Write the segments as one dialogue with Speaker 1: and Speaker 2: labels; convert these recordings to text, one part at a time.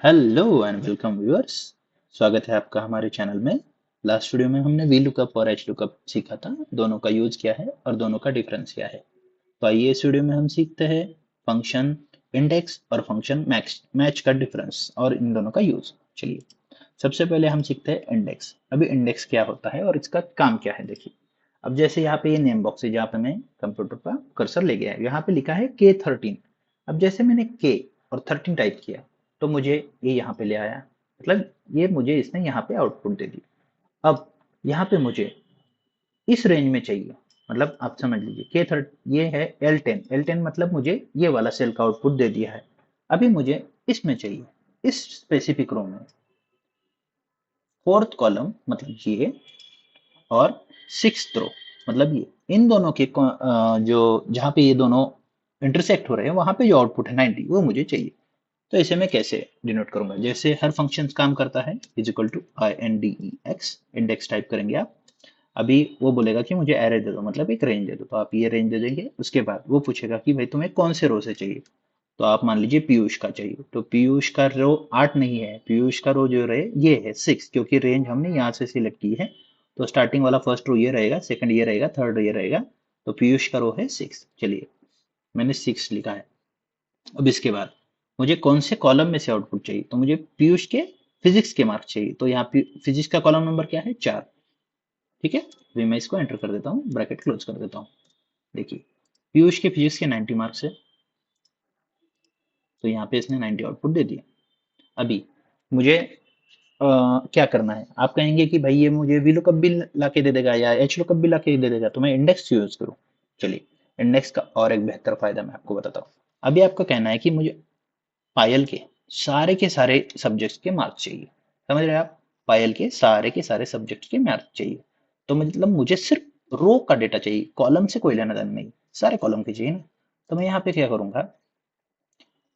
Speaker 1: Hello and welcome viewers. स्वागत है आपका हमारे चैनल में। लास्ट वीडियो में हमने वी लुकअप और एच लुकअप सीखा था, दोनों का यूज क्या है और दोनों का डिफरेंस क्या है। तो आइए इस वीडियो में हम सीखते हैं फंक्शन इंडेक्स और फंक्शन मैच मैच का डिफरेंस और इन दोनों का यूज। चलिए सबसे पहले हम सीखते हैं इंडेक्स। अभी इंडेक्स क्या होता है और इसका काम क्या है, देखिए। अब जैसे यहाँ पे ये नेम बॉक्स है जहाँ पे मैं कंप्यूटर का कर्सर ले गया है, यहाँ पे लिखा है K13। अब जैसे मैंने K और 13 टाइप किया तो मुझे ये यहाँ पे ले आया, मतलब ये मुझे इसने यहाँ पे आउटपुट दे दी। अब यहाँ पे मुझे इस रेंज में चाहिए, मतलब आप समझ लीजिए K30 ये है L10 मतलब मुझे ये वाला सेल का आउटपुट दे दिया है। अभी मुझे इसमें चाहिए, इस स्पेसिफिक रो में फोर्थ कॉलम मतलब ये, और सिक्स्थ रो मतलब ये, इन दोनों के जो जहाँ पे ये दोनों इंटरसेक्ट हो रहे हैं वहां पे जो आउटपुट है 90 वो मुझे चाहिए। तो इसे मैं कैसे डिनोट करूंगा, जैसे हर फंक्शन काम करता है is equal to I N D E X, index type करेंगे आप। अभी वो बोलेगा कि मुझे एरे दे दो, मतलब एक रेंज दे दो, तो आप ये रेंज दे देंगे। उसके बाद वो पूछेगा कि भाई तुम्हें कौन से रो से चाहिए, तो आप मान लीजिए पीयूष का चाहिए, तो पीयूष का रो 8 नहीं है, पीयूष का रो जो रहे ये है 6, क्योंकि रेंज हमने यहाँ से सिलेक्ट की है। तो स्टार्टिंग वाला फर्स्ट रो ये रहेगा, सेकंड ये रहेगा, थर्ड ये रहेगा। तो पीयूष का रो है 6। चलिए मैंने 6 लिखा है। अब इसके बाद मुझे कौन से कॉलम में से आउटपुट चाहिए, तो मुझे पीयूष के फिजिक्स के मार्क्स चाहिए, तो यहाँ फिजिक्स का कॉलम नंबर क्या है 4। ठीक है, अभी मैं इसको एंटर कर देता हूँ, ब्रैकेट क्लोज कर देता हूँ। देखिए पीयूष के फिजिक्स के 90 मार्क्स है, तो यहाँ पे इसने 90 आउटपुट दे दिया। अभी मुझे क्या करना है, आप कहेंगे कि भाई ये मुझे वी लुकअप भी ला के दे देगा या एच लुकअप भी ला के दे देगा, तो मैं इंडेक्स यूज करूँ। चलिए इंडेक्स का और एक बेहतर फायदा मैं आपको बताता हूँ। अभी आपका कहना है कि मुझे पायल के सारे सब्जेक्ट्स के मार्क्स चाहिए, समझ रहे हैं आप। पायल के सारे सब्जेक्ट्स के मार्क्स चाहिए, तो मतलब मुझे सिर्फ रो का डेटा चाहिए, कॉलम से कोई लेना देना नहीं, सारे कॉलम के चाहिए ना। तो मैं यहाँ पे क्या करूंगा,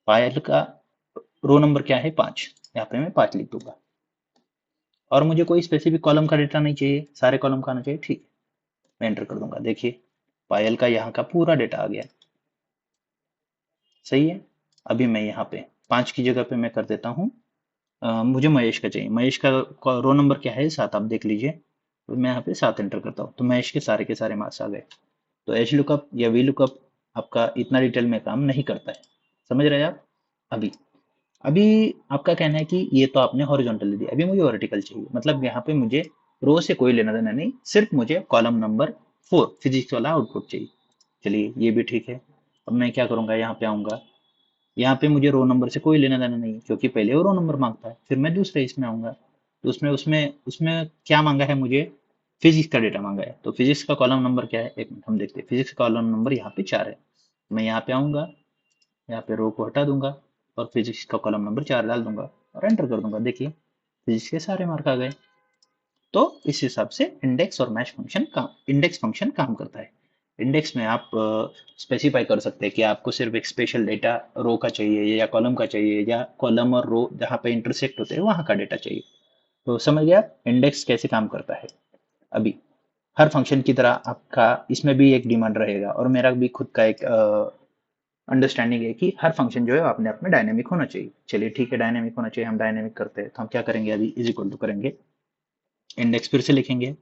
Speaker 1: पायल का रो नंबर क्या है 5, यहाँ पे मैं 5 लिख दूंगा। और मुझे कोई स्पेसिफिक कॉलम का डेटा नहीं चाहिए, सारे कॉलम का आना चाहिए, ठीक है। मैं एंटर कर दूंगा, देखिए पायल का यहाँ का पूरा डेटा आ गया। सही है। अभी मैं यहाँ पे 5 की जगह पे मैं कर देता हूँ, मुझे महेश का चाहिए। महेश का रो नंबर क्या है 7, आप देख लीजिए। तो मैं यहाँ पे 7 एंटर करता हूँ, तो महेश के सारे मार्क्स आ गए। तो एच लुकअप या वी लुकअप आपका इतना डिटेल में काम नहीं करता है, समझ रहे हैं आप। अभी अभी आपका कहना है कि ये तो आपने हॉरिजॉन्टल दे दिया, अभी मुझे वर्टिकल चाहिए, मतलब यहाँ पे मुझे रो से कोई लेना देना नहीं, सिर्फ मुझे कॉलम नंबर 4 फिजिक्स वाला आउटपुट चाहिए। चलिए ये भी ठीक है। अब मैं क्या करूंगा, यहाँ पे आऊंगा, यहाँ पे मुझे रो नंबर से कोई लेना देना नहीं है, क्योंकि पहले वो रो नंबर मांगता है। फिर मैं दूसरे इसमें आऊंगा, तो उसमें उसमें उसमें क्या मांगा है मुझे, फिजिक्स का डेटा मांगा है। तो फिजिक्स का कॉलम नंबर क्या है, एक मिनट हम देखते हैं। फिजिक्स का कॉलम नंबर यहाँ पे 4 है। मैं यहाँ पे आऊंगा, यहाँ पे रो को हटा दूंगा और फिजिक्स का कॉलम नंबर 4 डाल दूंगा और एंटर कर दूंगा। देखिए फिजिक्स के सारे मार्क आ गए। तो इस हिसाब से इंडेक्स फंक्शन काम करता है। इंडेक्स में आप स्पेसिफाई कर सकते हैं कि आपको सिर्फ एक स्पेशल डेटा रो का चाहिए या कॉलम का चाहिए, या कॉलम और रो जहाँ पे इंटरसेक्ट होते हैं वहां का डेटा चाहिए। तो समझ गया आप इंडेक्स कैसे काम करता है। अभी हर फंक्शन की तरह आपका इसमें भी एक डिमांड रहेगा, और मेरा भी खुद का एक अंडरस्टैंडिंग है कि हर फंक्शन जो है अपने आप में डायनेमिक होना चाहिए। चलिए ठीक है, डायनेमिक होना चाहिए, हम डायनेमिक करते हैं। तो हम क्या करेंगे, अभी इज इक्वल टू करेंगे, इंडेक्स फिर से लिखेंगे।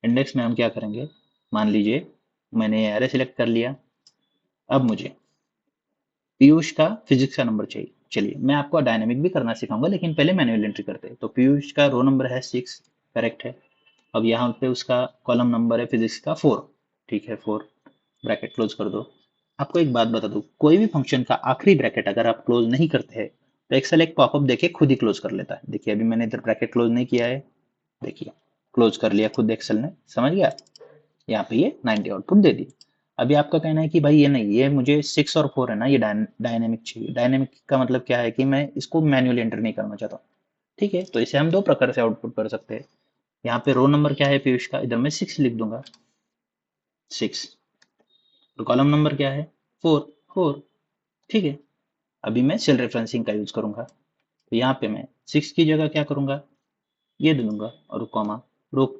Speaker 1: इंडेक्स में हम क्या करेंगे, मान लीजिए मैंने एरे सिलेक्ट कर लिया। अब मुझे पीयूष का फिजिक्स का नंबर चाहिए। चलिए मैं आपको डायनेमिक भी करना सिखाऊंगा, लेकिन पहले मैन्युअल एंट्री करते हैं। तो पीयूष का रो नंबर है 6, करेक्ट है। अब यहाँ पे उसका कॉलम नंबर है फिजिक्स का 4, ठीक है 4, ब्रैकेट क्लोज कर दो। आपको एक बात बता दूं, कोई भी फंक्शन का आखिरी ब्रैकेट अगर आप क्लोज नहीं करते हैं तो एक्सेल एक पॉपअप देके खुद ही क्लोज कर लेता है। देखिए अभी मैंने इधर ब्रैकेट क्लोज नहीं किया है, देखिए क्लोज कर लिया खुद एक्सेल ने, समझ गया। यहाँ पे ये 90 आउटपुट दे दी। अभी आपका कहना है कि भाई ये नहीं, ये मुझे 6 और 4 है ना, ये डायनेमिक चाहिए। डायनेमिक का मतलब क्या है कि मैं इसको मैन्युअली एंटर नहीं करना चाहता हूँ। ठीक है, तो इसे हम दो प्रकार से आउटपुट कर सकते हैं। यहाँ पे रो नंबर क्या है पीयूष का, इधर मैं 6 लिख दूंगा, 6। तो कॉलम नंबर क्या है 4, 4। ठीक है। अभी मैं सेल रेफरेंसिंग का यूज करूंगा, तो यहाँ पे मैं 6 की जगह क्या करूंगा, ये दे दूंगा, और कॉमा रो।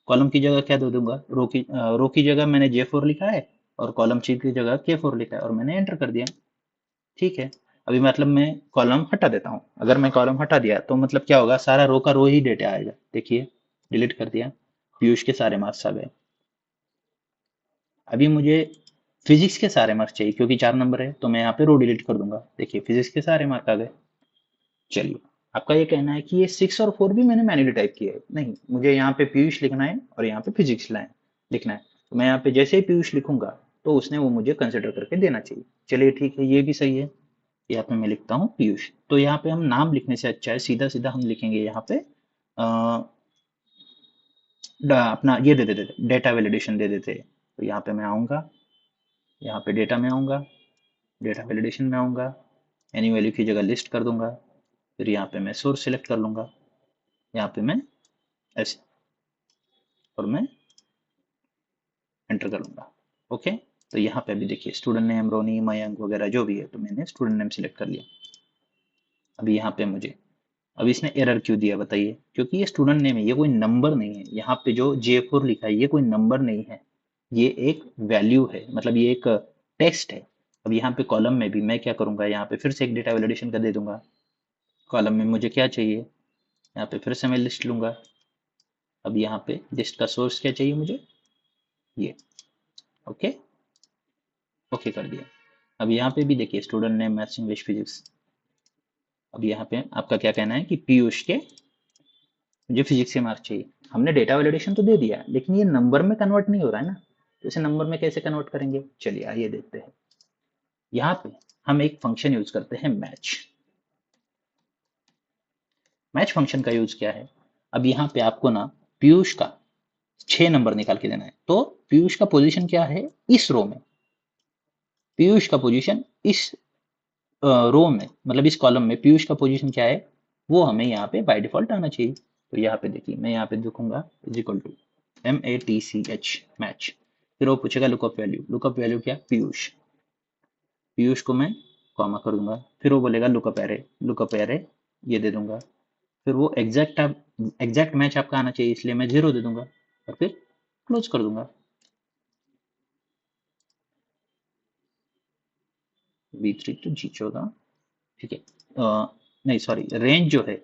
Speaker 1: कॉलम की जगह क्या दे दूंगा, रो की जगह मैंने J4 लिखा है, और कॉलम सी की जगह K4 लिखा है, और मैंने एंटर कर दिया। ठीक है। अभी मतलब मैं कॉलम हटा देता हूँ। अगर मैं कॉलम हटा दिया तो मतलब क्या होगा, सारा रो का रो ही डेटा आएगा। देखिए, डिलीट कर दिया, पीयूष के सारे मार्क्स आ गए। अभी मुझे फिजिक्स के सारे मार्क्स चाहिए क्योंकि 4 नंबर है, तो मैं यहाँ पे रो डिलीट कर दूंगा। देखिए, फिजिक्स के सारे मार्क आ गए। चलिए, आपका ये कहना है कि ये 6 और 4 भी मैंने मैन्युअली टाइप किया है? नहीं, मुझे यहाँ पे पीयूष लिखना है और यहाँ पे फिजिक्स लाइन लिखना है। तो मैं यहाँ पे जैसे ही पीयूष लिखूंगा तो उसने वो मुझे कंसिडर करके देना चाहिए। चलिए ठीक है, ये भी सही है। यहाँ पे मैं लिखता हूँ पीयूष। तो यहाँ पे हम नाम लिखने से अच्छा है सीधा सीधा हम लिखेंगे यहाँ पे अपना ये दे देते, डेटा वैलिडेशन दे देते। तो यहाँ पे मैं आऊँगा, यहाँ पे डेटा में आऊँगा, डेटा वैलिडेशन में आऊँगा, एनी वैल्यू की जगह लिस्ट कर दूंगा। फिर यहाँ पे मैं सोर्स सिलेक्ट कर लूंगा, यहाँ पे मैं ऐसे, और मैं एंटर कर लूंगा। ओके, तो यहाँ पे अभी देखिए स्टूडेंट नेम रोनी मयंक वगैरह जो भी है, तो मैंने स्टूडेंट नेम सिलेक्ट कर लिया। अभी यहाँ पे मुझे, अब इसने एरर क्यों दिया बताइए? क्योंकि ये स्टूडेंट नेम है, ये कोई नंबर नहीं है। यहाँ पे जो J4 लिखा है ये कोई नंबर नहीं है, ये एक वैल्यू है, मतलब ये एक टेक्स्ट है। अब यहाँ पे कॉलम में भी मैं क्या करूंगा, यहाँ पे फिर से एक डेटा वैलिडेशन का दे दूंगा। कॉलम में मुझे क्या चाहिए, यहाँ पे फिर से मैं लिस्ट लूंगा। अब यहाँ पे लिस्ट का सोर्स क्या चाहिए मुझे, ये। ओके, ओके कर दिया। अब यहाँ पे भी देखिए student name maths English physics. अब यहाँ पे आपका क्या कहना है कि पीयूष के मुझे फिजिक्स के मार्क्स चाहिए। हमने डेटा वैलिडेशन तो दे दिया, लेकिन ये नंबर में कन्वर्ट नहीं हो रहा है ना, तो इसे नंबर में कैसे कन्वर्ट करेंगे? चलिए आइए देखते हैं। यहाँ पे हम एक फंक्शन यूज करते हैं मैच। मैच फंक्शन का यूज क्या है, अब यहाँ पे आपको ना पीयूष का 6 नंबर निकाल के देना है। तो पीयूष का पोजीशन क्या है इस रो में, पीयूष का पोजीशन इस रो में, मतलब इस कॉलम में पीयूष का पोजीशन क्या है वो हमें यहाँ पे बाय डिफॉल्ट आना चाहिए। तो यहाँ पे देखिए मैं यहाँ पे लिखूंगा is equal to MATCH match. फिर वो पूछेगा लुकअप वैल्यू, लुकअप वैल्यू क्या, पीयूष। पीयूष को मैं कॉमा कर दूंगा। फिर वो बोलेगा लुकअप एरे, लुकअप एरे ये दे दूंगा। फिर वो एग्जैक्ट मैच आपका आना चाहिए, इसलिए मैं 0 दे दूंगा और फिर क्लोज कर दूंगा। B3 तो G14, ठीक है। नहीं सॉरी, रेंज जो है,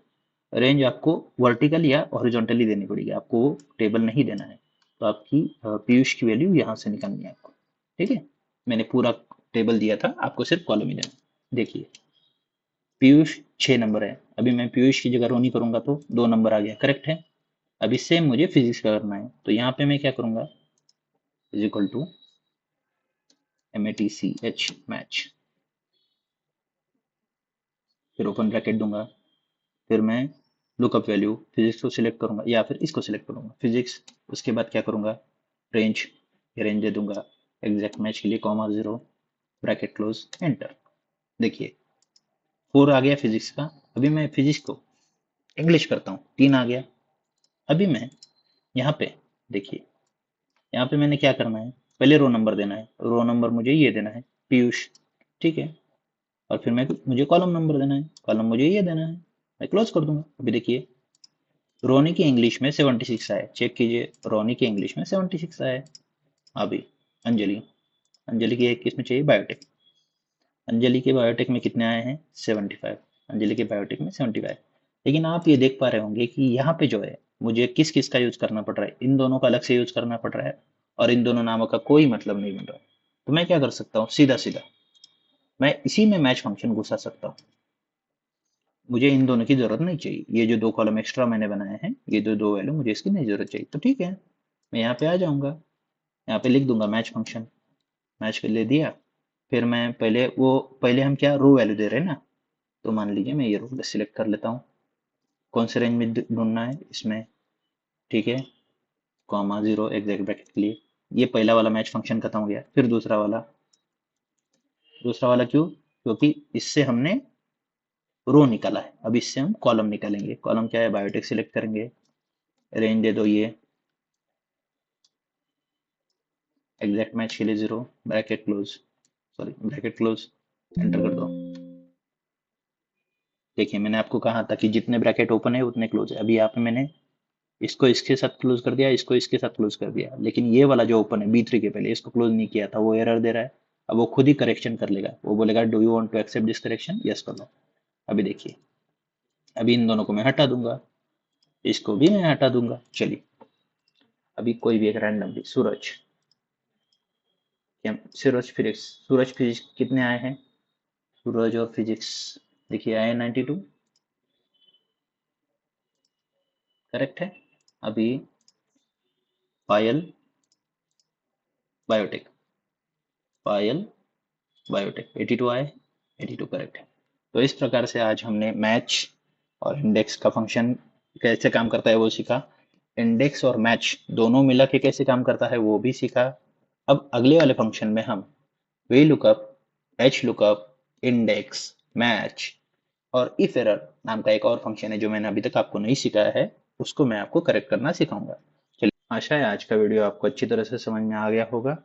Speaker 1: रेंज आपको वर्टिकल या हॉरिजॉन्टली देनी पड़ेगी, आपको वो टेबल नहीं देना है। तो आपकी पीयूष की वैल्यू यहाँ से निकालनी है आपको, ठीक है। मैंने पूरा टेबल दिया था, आपको सिर्फ कॉलम ही देना है। देखिए पीयूष 6 नंबर है, अभी मैं पीयूष की जगह रोनी करूंगा तो 2 नंबर आ गया, करेक्ट है। अभी सेम मुझे फिजिक्स का करना है, तो यहाँ पे मैं क्या करूंगा, is equal to MATCH match, फिर ओपन ब्रैकेट दूंगा। फिर मैं लुकअप वैल्यू फिजिक्स को सिलेक्ट करूंगा या फिर इसको सिलेक्ट करूंगा फिजिक्स। उसके बाद क्या करूंगा, रेंज, ये रेंज दे दूंगा एग्जैक्ट मैच के लिए, कॉमा 0 ब्रैकेट क्लोज एंटर। देखिए 4 आ गया फिजिक्स का। अभी मैं फिजिक्स को इंग्लिश करता हूँ, 3 आ गया। अभी मैं यहाँ पे देखिए, यहाँ पे मैंने क्या करना है, पहले रो नंबर देना है। रो नंबर मुझे ये देना है पीयूष, ठीक है। और फिर मैं मुझे कॉलम नंबर देना है, कॉलम मुझे ये देना है, मैं क्लोज कर दूंगा। अभी देखिए रोनी की इंग्लिश में 76 आए, चेक कीजिए रोनी की इंग्लिश में 76 आए। अभी अंजलि, अंजलि की किस में चाहिए, बायोटेक। अंजलि के बायोटेक में कितने आए हैं, 75। अंजलि के बायोटेक में 75। लेकिन आप ये देख पा रहे होंगे कि यहाँ पे जो है मुझे किस किस का यूज करना पड़ रहा है, इन दोनों का अलग से यूज करना पड़ रहा है और इन दोनों नामों का कोई मतलब नहीं बन रहा। तो मैं क्या कर सकता हूँ, सीधा सीधा मैं इसी में मैच फंक्शन घुसा सकता हूँ। मुझे इन दोनों की जरूरत नहीं चाहिए, ये जो 2 कॉलम एक्स्ट्रा मैंने बनाए हैं, ये जो 2 वैल्यू मुझे इसकी नहीं जरूरत चाहिए। तो ठीक है, मैं यहाँ पे आ जाऊंगा, यहाँ पे लिख दूंगा मैच फंक्शन, मैच कर ले दिया। फिर मैं पहले हम क्या रो वैल्यू दे रहे हैं ना, तो मान लीजिए मैं ये रो सिलेक्ट कर लेता हूँ। कौन से रेंज में ढूंढना है इसमें, ठीक है, कॉमा 0 एग्जैक्ट ब्रैकेट के लिए। ये पहला वाला मैच फंक्शन खत्म हो गया। फिर दूसरा वाला, दूसरा वाला क्यों, क्योंकि इससे हमने रो निकाला है, अब इससे हम कॉलम निकालेंगे। कॉलम क्या है, बायोटेक सिलेक्ट करेंगे, रेंज दे दो ये एग्जैक्ट मैच के लिए 0 bracket close, sorry bracket close, enter कर दो। देखिए मैंने आपको कहा था कि जितने ब्रैकेट ओपन है उतने क्लोज है। अभी यहाँ पे मैंने इसको इसके साथ क्लोज कर दिया, इसको इसके साथ क्लोज कर दिया, लेकिन ये वाला जो ओपन है B3 के पहले, इसको क्लोज नहीं किया था, वो एरर दे रहा है। अब वो खुद ही करेक्शन कर लेगा, वो बोलेगा do you want to accept this correction, yes कर लो। अभी देखिए, अभी इन दोनों को मैं हटा दूंगा, इसको भी मैं हटा दूंगा। चलिए अभी कोई भी एक रैंडमली सूरज, सूरज फिजिक्स, सूरज फिजिक्स कितने आए हैं, सूरज और फिजिक्स देखिए आए 92, करेक्ट है। अभी पायल बायोटेक, पायल बायोटेक 82 आए, 82 करेक्ट है। तो इस प्रकार से आज हमने मैच और इंडेक्स का फंक्शन कैसे काम करता है वो सीखा, इंडेक्स और मैच दोनों मिला के कैसे काम करता है वो भी सीखा। अब अगले वाले फंक्शन में हम V lookup, H lookup, index, match और इफ एरर नाम का एक और फंक्शन है जो मैंने अभी तक आपको नहीं सिखाया है, उसको मैं आपको करेक्ट करना सिखाऊंगा। चलिए, आशा है आज का वीडियो आपको अच्छी तरह से समझ में आ गया होगा।